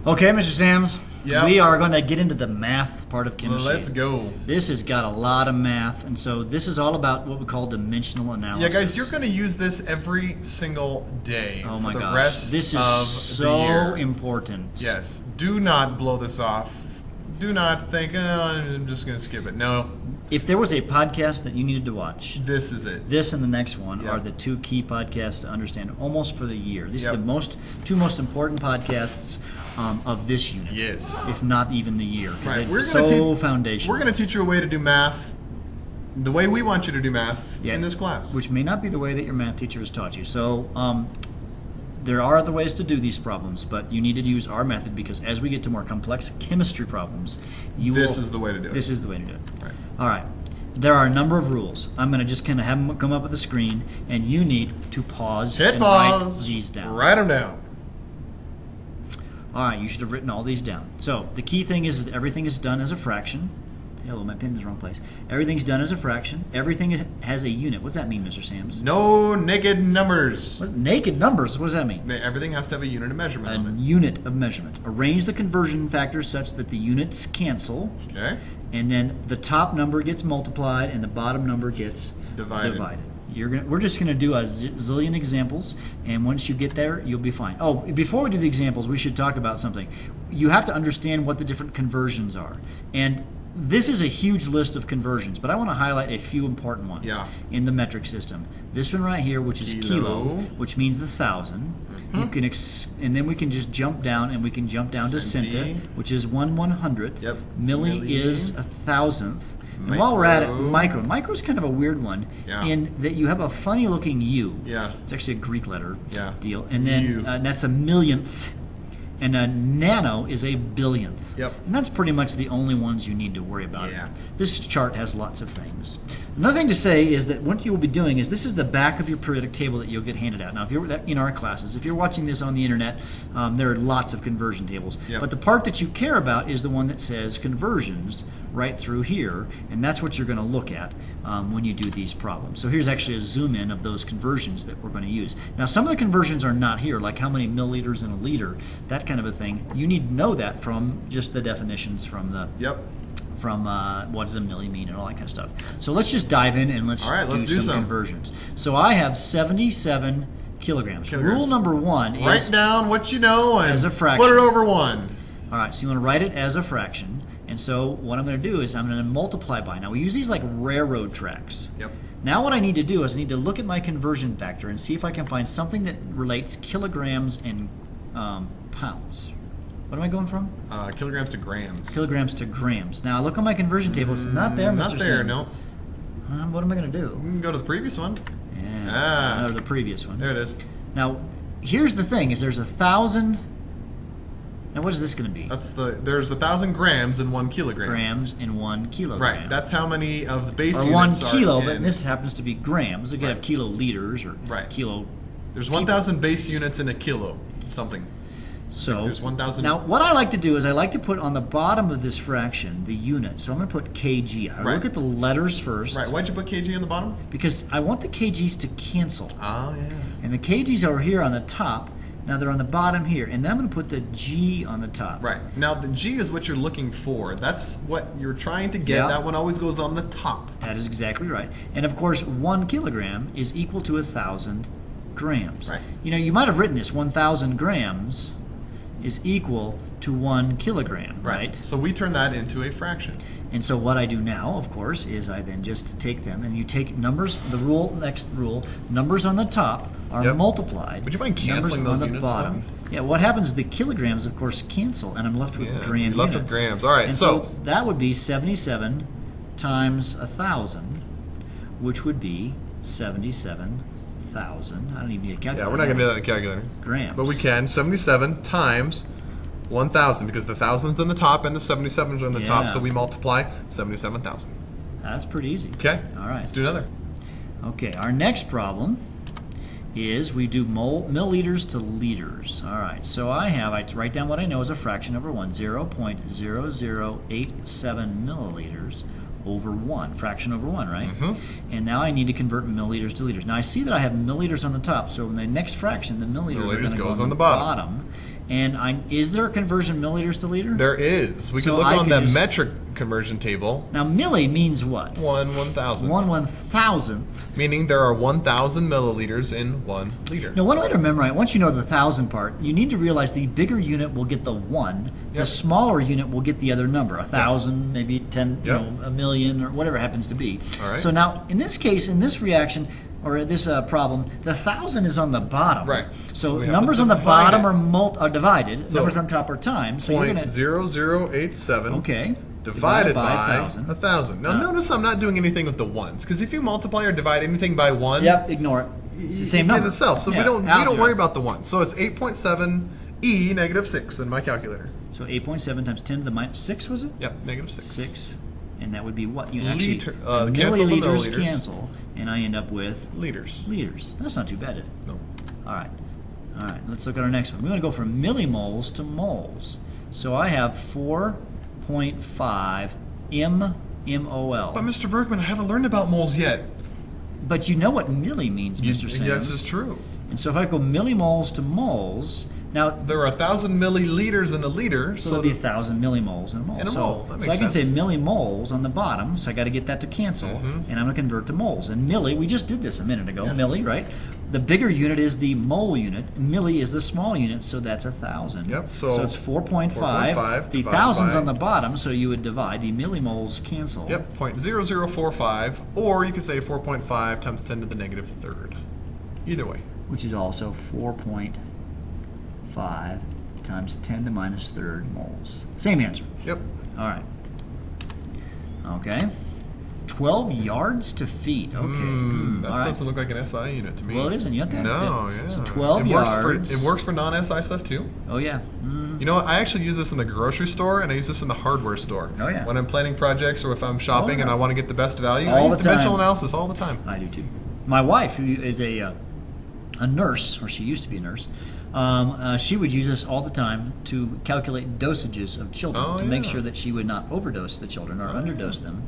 Okay, Mr. Sams. Yep. We are going to get into the math part of Well, chemistry. let's go. This has got a lot of math, and so this is all about what we call dimensional analysis. Yeah, guys, you're going to use this every single day Oh for my the gosh, rest this is of so the year. important. Yes, do not blow this off. Do not think, oh, I'm just going to skip it. No, If there was a podcast that you needed to watch, this is it. this and the next one Yep. are the two key podcasts to understand almost for the year. These are Yep. the two most important podcasts of this unit. Yes. If not even the year. 'cause Right, they're so foundational. We're going to teach you a way to do math the way we want you to do math Yeah, in this class. which may not be the way that your math teacher has taught you. So there are other ways to do these problems, but you need to use our method because as we get to more complex chemistry problems, This is the way to do it. This is the way to do it. Right. All right. There are a number of rules. I'm going to just kind of have them come up with the screen, and you need to pause Hit and pause. write these down. Write them down. All right, you should have written all these down. So the key thing is that everything is done as a fraction. Hello, my pen is the wrong place. Everything's done as a fraction. Everything has a unit. What's that mean, Mr. Sams? No naked numbers. What's naked numbers? What does that mean? Everything has to have a unit of measurement A on unit of measurement. Arrange the conversion factors such that the units cancel, it. Okay? and then the top number gets multiplied and the bottom number gets Divided. We're just going to do a zillion examples, and once you get there, you'll be fine. Oh, before we do the examples, we should talk about something. You have to understand what the different conversions are. And this is a huge list of conversions, but I want to highlight a few important ones Yeah. in the metric system. This one right here, which is kilo, which means the 1,000. You can and then we can just jump down, and we can jump down to Centi. centa, which is 1/100th. Yep. Milli Milli. is 1,000th. And while we're at it, micro's kind of a weird one Yeah. in that you have a funny looking U. Yeah. It's actually a Greek letter Yeah. deal. And then U. That's a millionth. And a nano is a billionth. Yep. And that's pretty much the only ones you need to worry about. Yeah. This chart has lots of things. Another thing to say is that what you will be doing is this is the back of your periodic table that you'll get handed out. Now, if you're in our classes, if you're watching this on the internet, there are lots of conversion tables. Yep. But the part that you care about is the one that says conversions right through here, and that's what you're going to look at when you do these problems. So here's actually a zoom in of those conversions that we're going to use. Now, some of the conversions are not here, like how many milliliters in a liter, that kind of a thing. You need to know that from just the definitions from the Yep. what does a milli mean and all that kind of stuff. So let's just dive in and let's, All right, let's do some. conversions. So I have 77 kilograms. Kilograms. Rule number one is Write down what you know and As a fraction. put it over 1. all right, so you want to write it as a fraction. And so what I'm going to do is I'm going to multiply by. Now we use these like railroad tracks. Yep. Now what I need to do is I need to look at my conversion factor and see if I can find something that relates kilograms and pounds. What am I going from? Kilograms to grams. Kilograms to grams. Now I look on my conversion table. It's not there, Mr. Not there, Sims. no. What am I going to do? You can go to the previous one. Yeah, or the previous one. There it is. Now, here's the thing: is there's 1,000. Now, what is this going to be? There's 1,000 grams in 1 kilogram. Grams in 1 kilogram. Right. That's how many of the base or units 1 kilo, are but in. this happens to be grams. We could have Right. kiloliters or Right. kilo. There's 1,000 base units in a kilo. Something. So There's 1,000. Now, what I like to do is I like to put on the bottom of this fraction the unit. So I'm going to put kg. I Right. look at the letters first Right. Why'd you put kg on the bottom? because I want the kgs to cancel. Oh yeah. And the kgs are here on the top. Now they're on the bottom here, and then I'm going to put the G on the top. Right. Now the G is what you're looking for. That's what you're trying to get. Yeah. That one always goes on the top. That is exactly right. And of course, 1 kilogram is equal to 1,000 grams. Right. You know, you might have written this: 1,000 grams is equal to 1 kilogram, right? So we turn that into a fraction. And so what I do now, of course, is I then just take them, and you take numbers. Next rule: numbers on the top are Yep. multiplied. Would you mind canceling numbers those on the units for bottom. me? Yeah. What happens with the kilograms, of course, cancel, and I'm left with Yeah, gram you're left with units. grams. All right, And so that would be 77 times 1,000, which would be 77,000. I don't even need a calculator. yeah, we're not gonna do that in the calculator. Grams. But we can 77 times 1,000 because the thousands on the top and the 77s are on the top, Yeah. so we multiply 77,000. That's pretty easy. Okay. All right. Let's do another. Okay, our next problem is we do milliliters to liters. All right, so I write down what I know as a fraction over 1, 0.0087 milliliters over 1, fraction over 1, right? And now I need to convert milliliters to liters. Now I see that I have milliliters on the top, so in the next fraction, the milliliters are going Milliliters to go goes on on the the bottom. And is there a conversion milliliters to liter? There is. We So can look I on can the just- metric conversion table. Now, milli means what? 1/1000. 1/1000th. Meaning there are 1,000 milliliters in 1 liter. Now, one way to memorize, once you know the thousand part, you need to realize the bigger unit will get the 1, the Yep. smaller unit will get the other number, 1,000, maybe 10, Yep. a million, or whatever it happens to be. All right. So now, in this case, in this reaction, or this problem, the 1,000 is on the bottom. Right. So So we have numbers to on the divide bottom it. are divided. So numbers on top are times. So you're going to 0.0087 okay. divided by 1,000. 1,000. Now notice I'm not doing anything with the ones, because if you multiply or divide anything by 1, Yep. Ignore it. It's the same in number itself. So Yeah, we don't algebra. worry about the ones. So it's 8.7 e negative 6 in my calculator. So 8.7 times 10 to the minus 6 was it? Yep, negative 6. 6, and that would be what? You Liter- actually cancel the milliliters milliliters. cancel, and I end up with Liters. liters. That's not too bad, is it? No. All right. All right, let's look at our next one. We're going to go from millimoles to moles. So I have 4.5 mmol. But Mr. Bergman, I haven't learned about moles yet. But you know what milli means, Mr. Sam. Yes, it's true. And so if I go millimoles to moles, now There are 1,000 milliliters in a liter, so so there'll be 1,000 millimoles in a mole. In a mole, that so makes I can sense. say millimoles on the bottom, so I got to get that to cancel, and I'm going to convert to moles. And milli, we just did this a minute ago, Yeah. milli, right? The bigger unit is the mole unit. Milli is the small unit, so that's 1,000. Yep, so it's 4.5. 4.5 The divided thousands by- on the bottom, so you would divide. The millimoles cancel. Yep, 0.0045, or you could say 4.5 times 10 to the negative third. Either way. Which is also 4.5 times 10 to the minus third moles. Same answer. Yep. All right. Okay. 12 yards to feet. Okay. That All right. doesn't look like an SI unit to me. Well, it isn't yet. No, yeah. So 12 it works yards. it works for non-SI stuff too. Oh, yeah. You know what? I actually use this in the grocery store, and I use this in the hardware store. Oh, yeah. When I'm planning projects or if I'm shopping yeah. and I want to get the best value, All I use the dimensional time. analysis all the time. I do too. My wife, who is a nurse, or she used to be a nurse, she would use this all the time to calculate dosages of children Oh, to make yeah. sure that she would not overdose the children or underdose them,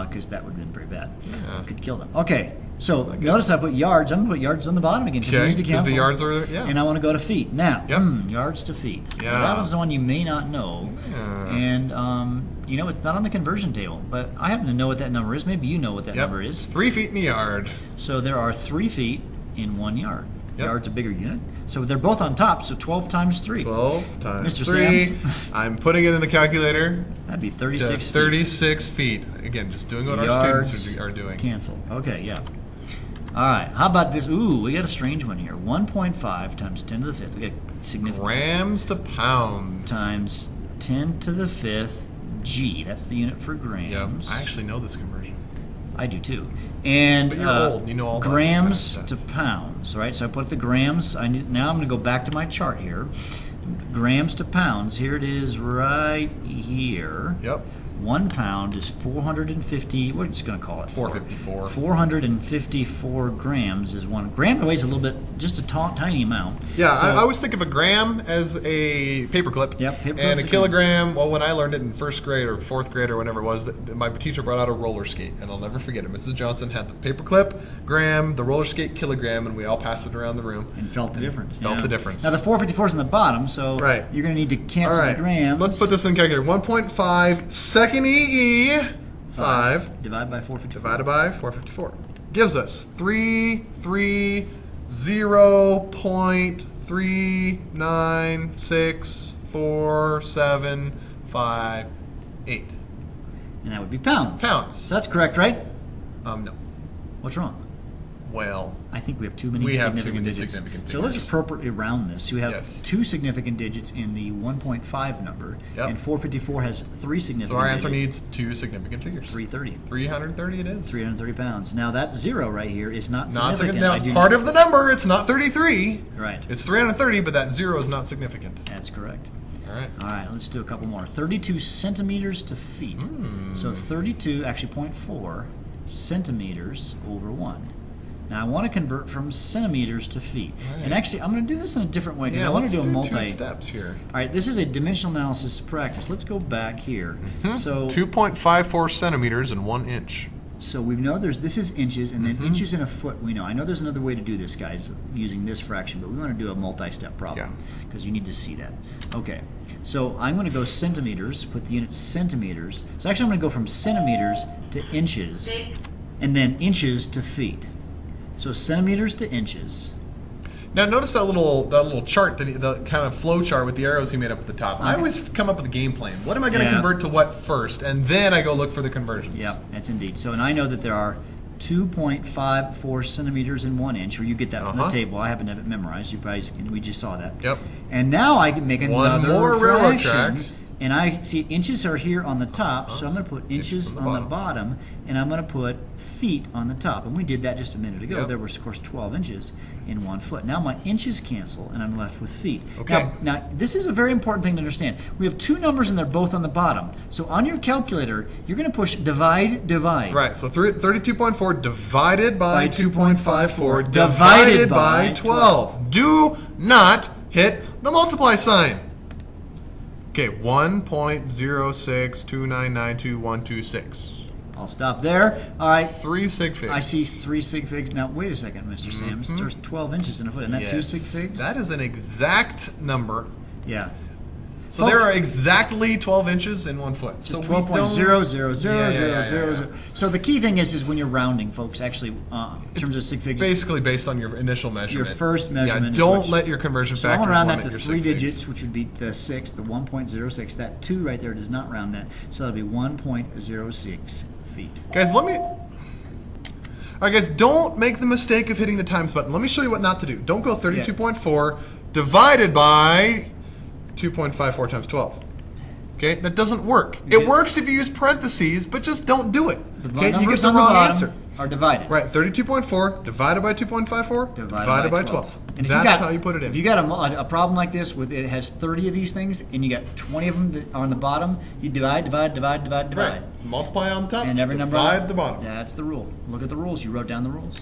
because that would have been very bad. Yeah. Could kill them. Okay, so notice I put yards. I'm going to put yards on the bottom again because Okay, we need to because cancel. the yards are, yeah. And I want to go to feet. Now, Yep. yards to feet. Yeah. That was the one you may not know. Yeah. And, you know, it's not on the conversion table, but I happen to know what that number is. Maybe you know what that Yep. number is. 3 feet in a yard. So there are 3 feet in 1 yard. Yep. Yard's a bigger unit. So they're both on top, so 12 times 3. 12 times Mr. 3. Sams. I'm putting it in the calculator. That'd be To 36 feet. 36 feet. Again, just doing what our Yards students are doing. Cancel. Okay, yeah. All right. How about this? Ooh, we got a strange one here. 1.5 times 10 to the 5th. We got significant Grams to pounds. times 10 to the 5th G. That's the unit for Yep. grams. I actually know this conversion. I do too. And But you're old, you know all that grams kind of to stuff. pounds, right? So I put the grams. Now I'm going to go back to my chart here. Grams to pounds. Here it is, right here. Yep. 1 pound is 450. We're just going to call it 454. 454 grams is 1 gram. Weighs a little bit, just a tiny amount. Yeah, So- I always think of a gram as a paperclip. Yep, paperclip's And a a kilogram, well, when I learned it in first grade or fourth grade or whenever it was, my teacher brought out a roller skate, and I'll never forget it. Mrs. Johnson had the paperclip, gram, the roller skate, kilogram, and we all passed it around the room. And felt the difference. Felt the difference. Now the 454 is in the bottom, so Right. you're going to need to All cancel right, the grams. let's put this in calculator. 1.5 second EE, 5 Divided by 454. divided by 454 gives us 330.3964758 And that would be pounds. pounds. So that's correct, right? No. What's wrong? Well, I think we have too many We have too significant many digits. significant So let's figures. appropriately round this. So we have Yes. 2 significant digits in the 1.5 number, Yep. and 454 has 3 significant so our answer digits. needs 2 significant figures. 330. 330 it is. 330 pounds. Now that 0 right here is not Not significant. significant. Now I it's do part not- of the number. It's not 33. Right. It's 330, but that 0 is not significant. That's correct. All right. All right, let's do a couple more. 32 centimeters to feet. So 32, actually 0.4 centimeters over 1. Now I want to convert from centimeters to feet. Right. And actually, I'm going to do this in a different way because Yeah, I want let's to do a do multi. 2 steps here. All right, this is a dimensional analysis practice. Let's go back here. So 2.54 centimeters and 1 inch. So we know this is inches, and then inches in a foot we know. I know there's another way to do this, guys, using this fraction, but we want to do a multi-step problem because you need to see that. Okay, so I'm going to go centimeters, put the unit centimeters. So actually I'm going to go from centimeters to inches, and then inches to feet. So centimeters to inches. Now notice that little chart, the kind of flow chart with the arrows he made up at the top. I always come up with a game plan. What am I going to convert to what first? And then I go look for the conversions. Yeah, that's indeed. So, and I know that there are 2.54 centimeters in 1 inch, or you get that from the table. I happen to have it memorized. You probably, we just saw that. Yep. And now I can make another more railroad fraction. track. And I see inches are here on the top, so I'm going to put inches on the bottom, and I'm going to put feet on the top. And we did that just a minute ago. There was, of course, 12 inches in 1 foot. Now my inches cancel, and I'm left with feet. Okay. Now, this is a very important thing to understand. We have two numbers, and they're both on the bottom. So on your calculator, you're going to push divide, divide. Right, so 32.4 divided by 2.54 divided divided by by 12. Do not hit the multiply sign. Okay, 1.06299212.6. I'll stop there. All right. 3 sig figs. I see 3 sig figs. Now, wait a second, Mr. Sams. There's 12 inches in a foot. Isn't that 2 sig figs? That is an exact number. Yeah. So there are exactly 12 inches in 1 foot. So 12.0000000. So the key thing is when you're rounding, folks, actually, in terms of sig figs. Basically based on your initial measurement. Your first measurement. Yeah, don't let your conversion So I'm factors going to round that limit to your 3 sig figs. digits, which would be the 6, the 1.06. That 2 right there does not round that. So that'll be 1.06 feet. Guys, All right, guys, don't make the mistake of hitting the times button. Let me show you what not to do. Don't go 32.4 divided by 2.54 times 12. Okay, that doesn't work. It works if you use parentheses, but just don't do it. Okay, you get the wrong answer. Are divided. Right, 32.4 divided by 2.54 divided by 12. And That's how you put it in. If you got a problem like this with it has 30 of these things and you got 20 of them that are on the bottom, you divide. Right. Multiply on the top, And every number divide the bottom. That's the rule. Look at the rules. You wrote down the rules.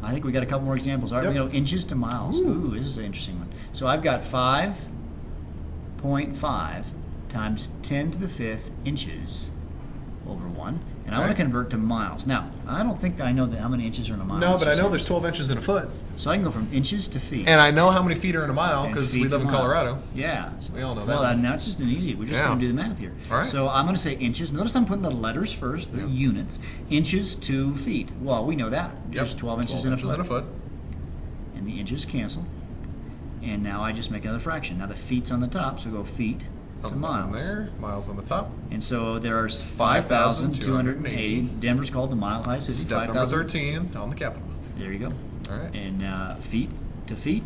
I think we got a couple more examples. All right, we know inches to miles. Ooh, this is an interesting one. So I've got 5.5 times 10 to the 5th inches over 1. And I want to convert to miles. Now, I don't think I know how many inches are in a mile. No, but I know there's 12 inches in a foot. So I can go from inches to feet. And I know how many feet are in a mile And because feet we live to in miles. Colorado. Yeah. We all know well, that. now it's just an easy. We're just going to do the math here. All right. So I'm going to say inches. Notice I'm putting the letters first, the units. Inches to feet. Well, we know that. There's 12 inches in a foot. And the inches cancel. And now I just make another fraction. Now the feet's on the top, so go feet to miles. There, miles on the top. And so there's 5,280. Denver's called the Mile High City. Step number 13 on the capital. There you go. All right. And feet to feet.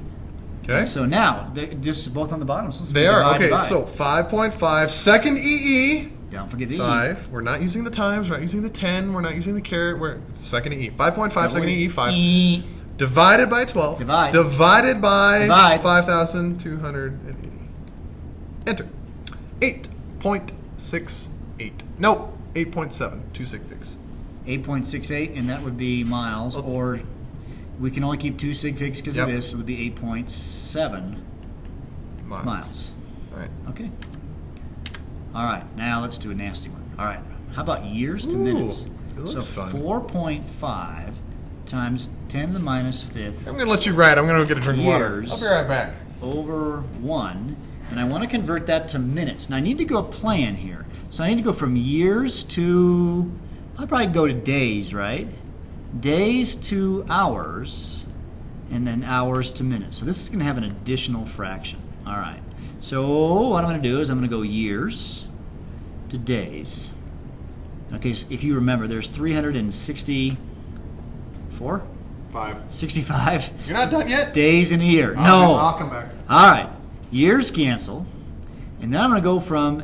Okay. So now, this is both on the bottom. So They are. Okay, so 5.5, second EE. Don't forget the 5. We're not using the times. We're not using the 10. We're not using the caret. We're second EE. 5.5, second EE, 5. E. Divided by 12. Divided by 5,280. Enter. 8.68. No, 8.7. 2 sig figs. 8.68, and that would be miles, or we can only keep 2 sig figs because of this, so it would be 8.7 miles. All right. Okay. All right, now let's do a nasty one. All right, how about years to minutes? It looks fun. 4.5 times 10 to the minus 5th. I'm going to let you write. I'm going to go get a drink of water. Years. I'll be right back. Over 1, and I want to convert that to minutes. Now I need to go plan here. So I need to go from years to, I'll probably go to days, right? Days to hours, and then hours to minutes. So this is going to have an additional fraction. All right. So what I'm going to do is I'm going to go years to days. Okay, so if you remember, there's 364? 65 You're not done yet? days in a year. I'll come back. All right. Years cancel. And then I'm going to go from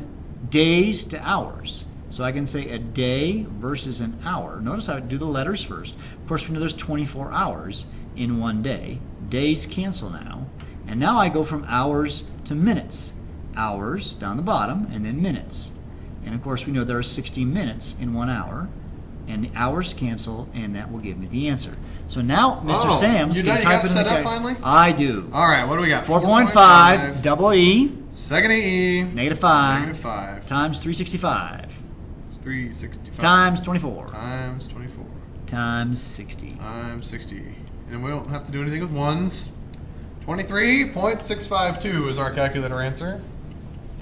days to hours. So I can say a day versus an hour. Notice I do the letters first. Of course, we know there's 24 hours in one day. Days cancel now. And now I go from hours to minutes. Hours down the bottom, and then minutes. And of course, we know there are 60 minutes in 1 hour. And the hours cancel, and that will give me the answer. So now, Mr. Sam's can type it in the set up finally? I do. All right, what do we got? 4.5 double E Second EE. negative 5 Negative 5. times 365. It's 365 times 24 times 24 times 60. times 60. And we don't have to do anything with ones. 23.652 is our calculator answer.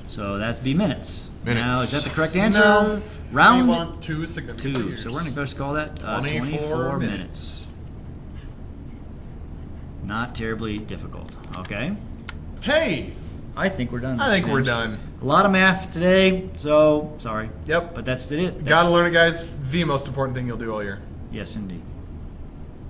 So that'd be minutes. Minutes. Now, is that the correct answer? No. Round We want two significant 2. figures. So we're going to just call that 24 minutes. Not terribly difficult. Okay. Hey! I think we're done. I think we're Sims. done. A lot of math today, so sorry. Yep. But that's it. Gotta learn it, guys. The most important thing you'll do all year. Yes, indeed.